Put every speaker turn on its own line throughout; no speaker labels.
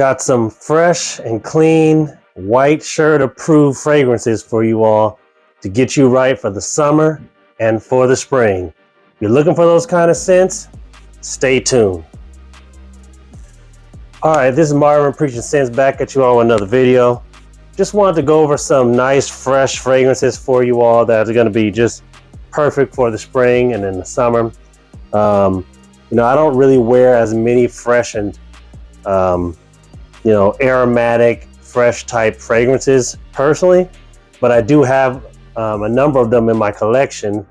Got some fresh and clean white shirt approved fragrances for you all to get you right for the summer and for the spring. If you're looking for those kind of scents, stay tuned. All right, this is Marvin preaching scents back at you all with another video. Just wanted to go over some nice fresh fragrances for you all that are going to be just perfect for the spring and in the summer. You know, I don't really wear as many fresh and you know, aromatic, fresh type fragrances personally, but I do have a number of them in my collection,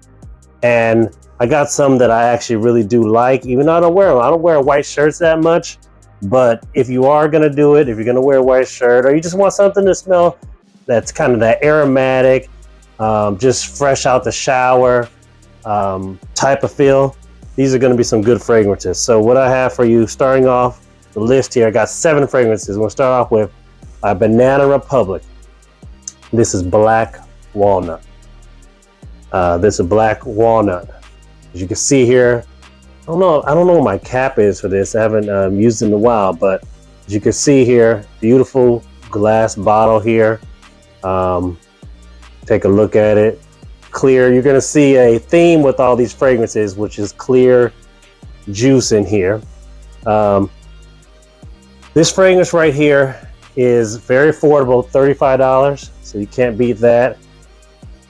and I got some that I actually really do like, even though I don't wear them. I don't wear white shirts that much, but if you are gonna do it, if you're gonna wear a white shirt, or you just want something to smell that's kind of that aromatic, just fresh out the shower type of feel, these are gonna be some good fragrances. So what I have for you, starting off the list here, I got 7 fragrances. We'll start off with Banana Republic. This is Black Walnut. This is Black Walnut. As you can see here, I don't know what my cap is for this. I haven't used it in a while, but as you can see here, beautiful glass bottle here. Take a look at it. Clear. You're gonna see a theme with all these fragrances, which is clear juice in here. This fragrance right here is very affordable, $35, so you can't beat that.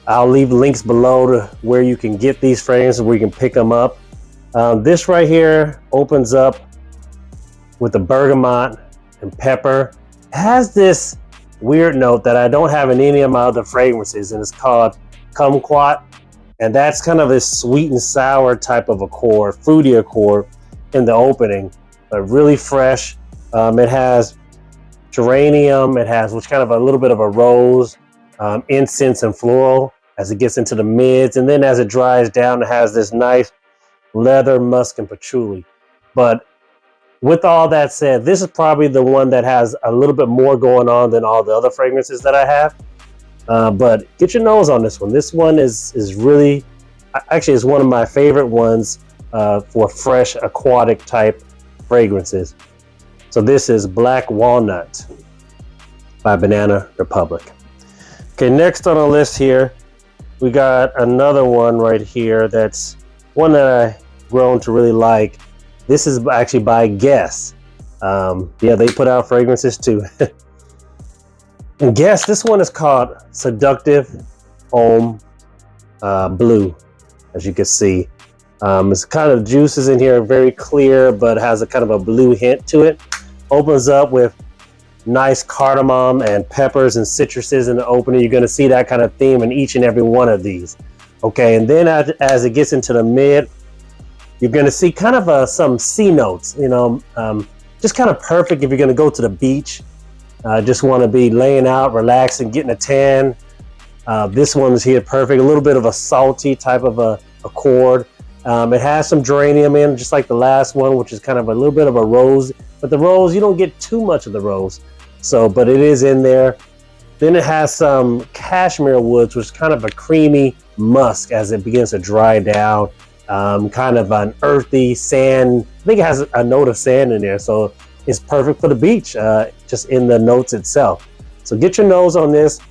I'll leave links below to where you can get these fragrances, where you can pick them up. This right here opens up with the bergamot and pepper. It has this weird note that I don't have in any of my other fragrances, and it's called kumquat, and that's kind of this sweet and sour type of accord, fruity accord in the opening, but really fresh. It has geranium, it has which kind of a little bit of a rose, incense and floral as it gets into the mids, and then as it dries down, it has this nice leather, musk, and patchouli. But with all that said, this is probably the one that has a little bit more going on than all the other fragrances that I have. But get your nose on this one. This one is really, actually is one of my favorite ones for fresh aquatic type fragrances. So this is Black Walnut by Banana Republic. Okay, next on the list here, we got another one right here that's one that I've grown to really like. This is actually by Guess. Yeah, they put out fragrances too. And Guess, this one is called Seductive Homme Blue, as you can see. It's kind of juices in here, very clear, but has a kind of a blue hint to it. Opens up with nice cardamom and peppers and citruses in the opening. You're going to see that kind of theme in each and every one of these. Okay, and then as it gets into the mid, you're going to see kind of some sea notes, you know, just kind of perfect if you're going to go to the beach. Just want to be laying out, relaxing, getting a tan. This one is here perfect. A little bit of a salty type of a accord. It has some geranium in, just like the last one, which is kind of a little bit of a rose. But the rose, you don't get too much of the rose. So, but it is in there. Then it has some cashmere woods, which is kind of a creamy musk as it begins to dry down. Kind of an earthy sand. I think it has a note of sand in there. So it's perfect for the beach, just in the notes itself. So get your nose on this.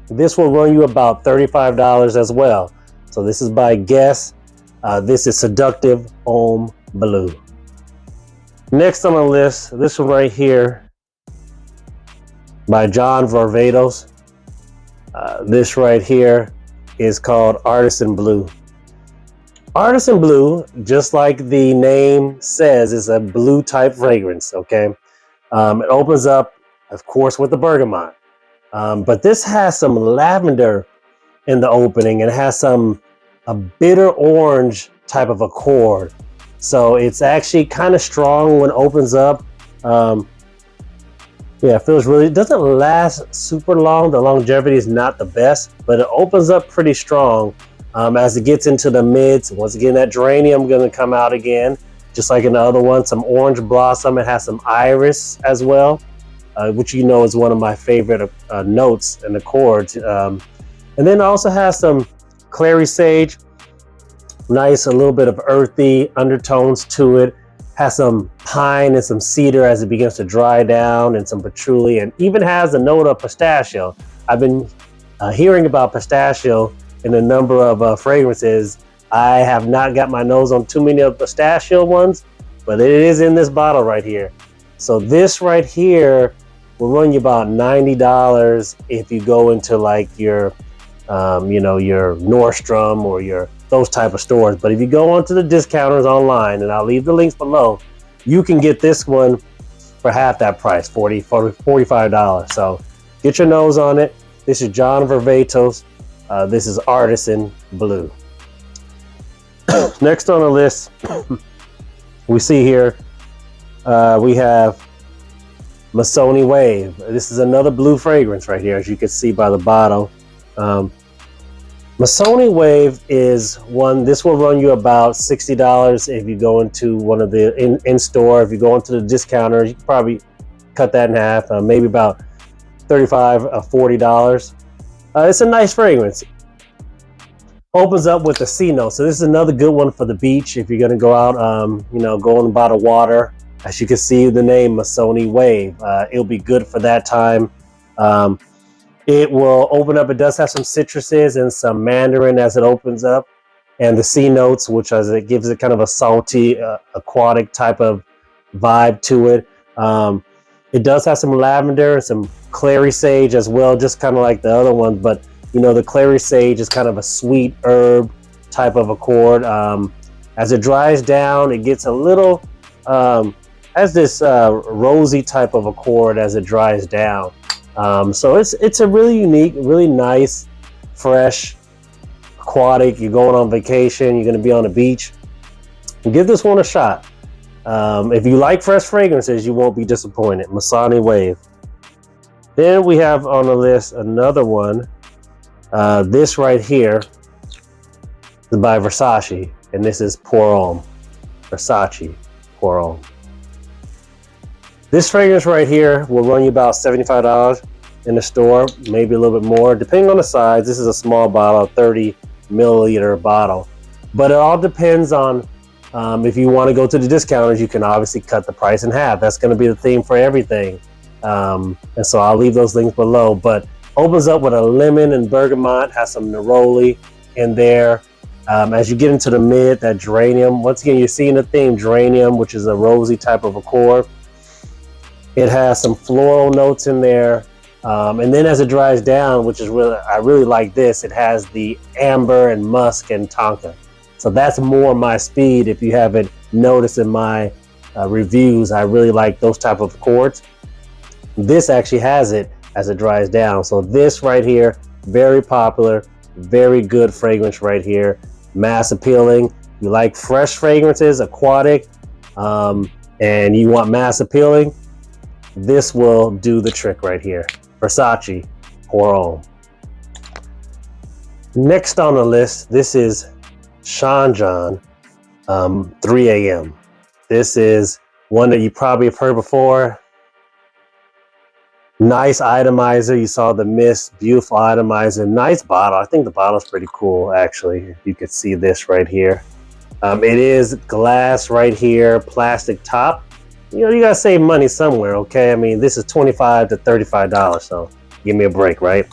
This will run you about $35 as well. So this is by Guess. This is Seductive Homme Blue. Next on the list, this one right here by Varvatos. This right here is called Artisan Blue. Artisan Blue, just like the name says, is a blue type fragrance, okay? It opens up, of course, with the bergamot. But this has some lavender in the opening, and it has a bitter orange type of accord. So it's actually kind of strong when it opens up. Yeah, it feels really, it doesn't last super long. The longevity is not the best, but it opens up pretty strong as it gets into the mids. Once again, that geranium going to come out again, just like in the other one. Some orange blossom. It has some iris as well, which you know is one of my favorite notes and accords. And then it also has some clary sage. Nice, a little bit of earthy undertones to it. Has some pine and some cedar as it begins to dry down, and some patchouli, and even has a note of pistachio. I've been hearing about pistachio in a number of fragrances. I have not got my nose on too many of the pistachio ones, but it is in this bottle right here. So this right here will run you about $90 if you go into like your, your Nordstrom or your those type of stores. But if you go onto the discounters online, and I'll leave the links below, you can get this one for half that price, $45. So get your nose on it. This is John Varvatos. This is Artisan Blue. Next on the list, we see here, we have Missoni Wave. This is another blue fragrance right here, as you can see by the bottle. Missoni Wave is one, this will run you about $60 if you go into one of the in-store. If you go into the discounter, you can probably cut that in half, maybe about $35 or $40. It's a nice fragrance. Opens up with a C note. So this is another good one for the beach. If you're gonna go out, go in by the water. As you can see the name Missoni Wave, it'll be good for that time. It will open up. It does have some citruses and some mandarin as it opens up, and the C notes, which as it gives it kind of a salty, aquatic type of vibe to it. It does have some lavender and some clary sage as well, just kind of like the other one. But the clary sage is kind of a sweet herb type of accord. As it dries down, it gets a little has this rosy type of accord as it dries down. So it's a really unique, really nice, fresh, aquatic. You're going on vacation, you're going to be on the beach. Give this one a shot. If you like fresh fragrances, you won't be disappointed. Missoni Wave. Then we have on the list another one. This right here is by Versace, and this is Poure. Versace Poure. This fragrance right here will run you about $75 in the store, maybe a little bit more, depending on the size. This is a small bottle, a 30 milliliter bottle. But it all depends on if you want to go to the discounters, you can obviously cut the price in half. That's going to be the theme for everything. And so I'll leave those links below. But opens up with a lemon and bergamot, has some neroli in there. As you get into the mid, that geranium, once again, you're seeing the theme, geranium, which is a rosy type of accord. It has some floral notes in there. And then as it dries down, which is really, I really like this, it has the amber and musk and tonka. So that's more my speed. If you haven't noticed in my reviews, I really like those type of accords. This actually has it as it dries down. So this right here, very popular, very good fragrance right here. Mass appealing. You like fresh fragrances, aquatic, and you want mass appealing, this will do the trick right here. Versace Poure. Next on the list, this is Sean John 3 a.m. This is one that you probably have heard before. Nice atomizer. You saw the mist, beautiful atomizer, nice bottle. I think the bottle's pretty cool, actually. You could see this right here. It is glass right here, plastic top. You gotta save money somewhere, okay? I mean, this is $25 to $35, so give me a break, right?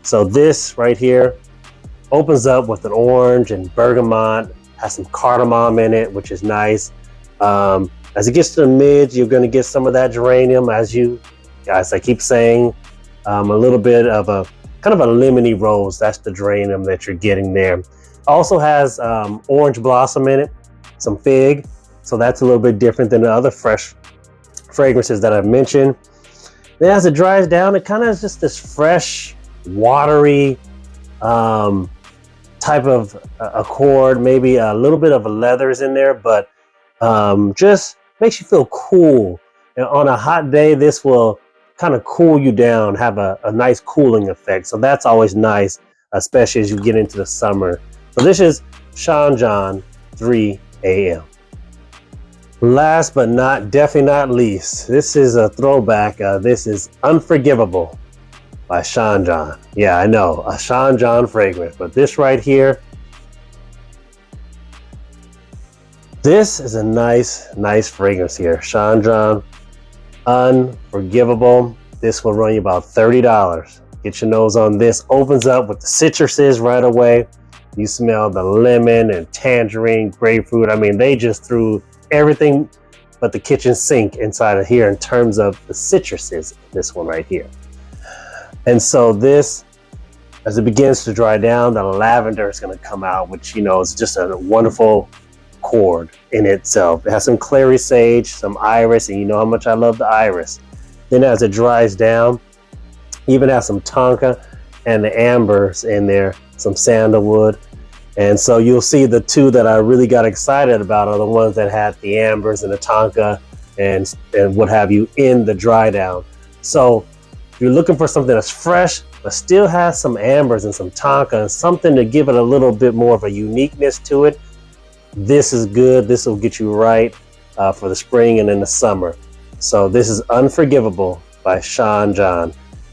So this right here opens up with an orange and bergamot, has some cardamom in it, which is nice. As it gets to the mid, you're gonna get some of that geranium, as I keep saying, a little bit of a kind of a lemony rose. That's the geranium that you're getting there. Also has orange blossom in it, some fig. So that's a little bit different than the other fresh fragrances that I've mentioned. Then as it dries down, it kind of is just this fresh, watery type of accord. Maybe a little bit of leathers in there, but just makes you feel cool. And on a hot day, this will kind of cool you down, have a nice cooling effect. So that's always nice, especially as you get into the summer. So this is Sean John 3 a.m. Last but definitely not least, this is a throwback. This is Unforgivable by Sean John. Yeah, I know, a Sean John fragrance, but this right here, This is a nice fragrance here. Sean John Unforgivable. This will run you about $30. Get your nose on this. Opens up with the citruses right away. You smell the lemon and tangerine, grapefruit. I mean, they just threw everything but the kitchen sink inside of here in terms of the citruses, this one right here. And so this, as it begins to dry down, the lavender is going to come out, which, you know, is just a wonderful chord in itself. It has some clary sage, some iris, and you know how much I love the iris. Then as it dries down, even has some tonka and the ambers in there, some sandalwood. And so you'll see the two that I really got excited about are the ones that had the ambers and the tonka and what have you in the dry down. So if you're looking for something that's fresh, but still has some ambers and some tonka and something to give it a little bit more of a uniqueness to it, this is good. This will get you right for the spring and in the summer. So this is Unforgivable by Sean John.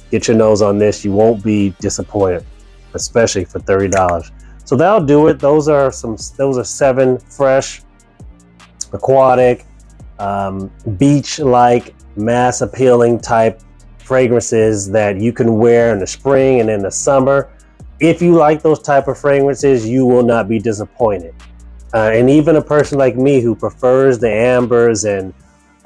Get your nose on this. You won't be disappointed, especially for $30. So that'll do it. Those are 7 fresh, aquatic, beach-like, mass appealing type fragrances that you can wear in the spring and in the summer. If you like those type of fragrances, you will not be disappointed. And even a person like me who prefers the ambers and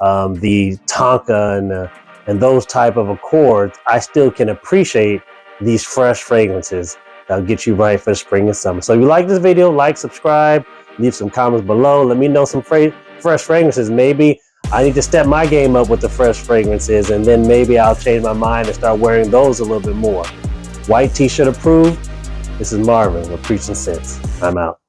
the tonka and those type of accords, I still can appreciate these fresh fragrances that'll get you right for the spring and summer. So if you like this video, like, subscribe, leave some comments below. Let me know some fresh fragrances. Maybe I need to step my game up with the fresh fragrances, and then maybe I'll change my mind and start wearing those a little bit more. White t-shirt approved. This is Marvin with Preaching Sense. I'm out.